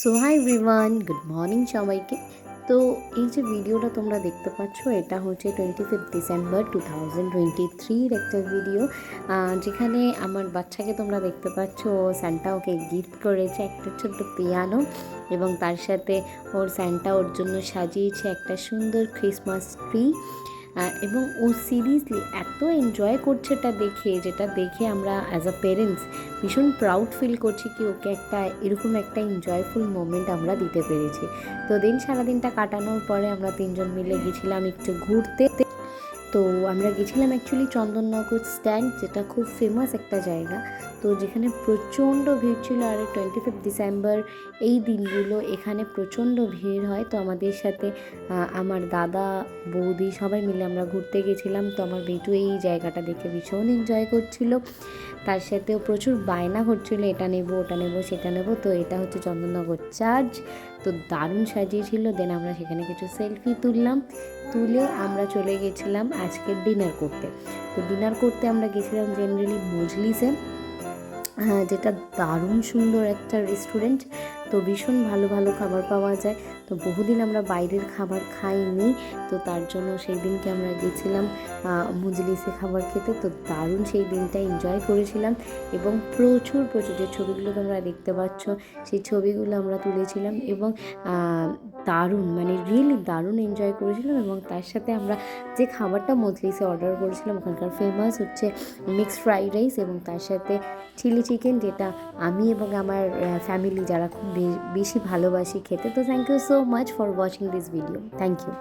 So hi everyone, good morning সবাইকে। তো এই যে ভিডিওটা তোমরা দেখতে পাচ্ছ, এটা হচ্ছে 25 ডিসেম্বর 2023 একটা ভিডিও, যেখানে আমার বাচ্চাকে তোমরা দেখতে পাচ্ছ। স্যান্টা ওকে গিফট করেছে একটা ছোট্ট পিয়ানো, এবং তার সাথে স্যান্টা ওর জন্য সাজিয়েছে একটা সুন্দর ক্রিসমাস ট্রি। এবং ও সিরিয়াসলি এত এনজয় করছে এটা দেখে, যেটা দেখে আমরা অ্যাজ আ পেরেন্টস ভীষণ প্রাউড ফিল করছি কি ওকে একটা এরকম একটা এনজয়ফুল মোমেন্ট আমরা দিতে পেরেছি। তো সারাদিনটা কাটানোর পরে আমরা তিনজন মিলে গেছিলাম একটু ঘুরতে। তো আমরা গেছিলাম অ্যাকচুয়ালি চন্দননগর স্ট্যান্ড, যেটা খুব ফেমাস একটা জায়গা। তো যেখানে প্রচণ্ড ভিড় ছিল, আর 25 ডিসেম্বর এই দিনগুলো এখানে প্রচণ্ড ভিড় হয়। তো আমাদের সাথে আমার দাদা, বৌদি সবাই মিলে আমরা ঘুরতে গেছিলাম। তো আমার বেটু এই জায়গাটা দেখে ভীষণ এনজয় করছিল, তার সাথেও প্রচুর বায়না করছিল এটা নেব ওটা নেব সেটা নেব। তো এটা হচ্ছে চন্দননগর চার্চ, তো দারুণ সাজিয়েছিল। দেন আমরা সেখানে কিছু সেলফি তুলে আমরা চলে গেছিলাম আজকে ডিনার করতে। তো ডিনার করতে আমরা গেছিলাম জেনারেলি মজলিসে, যেটা দারুণ সুন্দর একটা রেস্টুরেন্ট। তো ভীষণ ভালো ভালো খাবার পাওয়া যায়। তো বহুদিন আমরা বাইরের খাবার খাইনি, তো তার জন্য সেই দিনকে আমরা গেছিলাম মজলিসে খাবার খেতে। তো দারুণ সেই দিনটা এনজয় করেছিলাম, এবং প্রচুর যে ছবিগুলো তোমরা দেখতে পাচ্ছ সেই ছবিগুলো আমরা তুলেছিলাম, এবং দারুণ মানে রিয়েলি দারুণ এনজয় করেছিলাম। এবং তার সাথে আমরা যে খাবারটা মজলিসে অর্ডার করেছিলাম, ওখানকার ফেমাস হচ্ছে মিক্সড ফ্রাইড রাইস, এবং তার সাথে চিলি চিকেন, যেটা আমি এবং আমার ফ্যামিলি যারা খুব বেশি ভালোবাসি খেতে। তো thank you so much for watching this video. Thank you.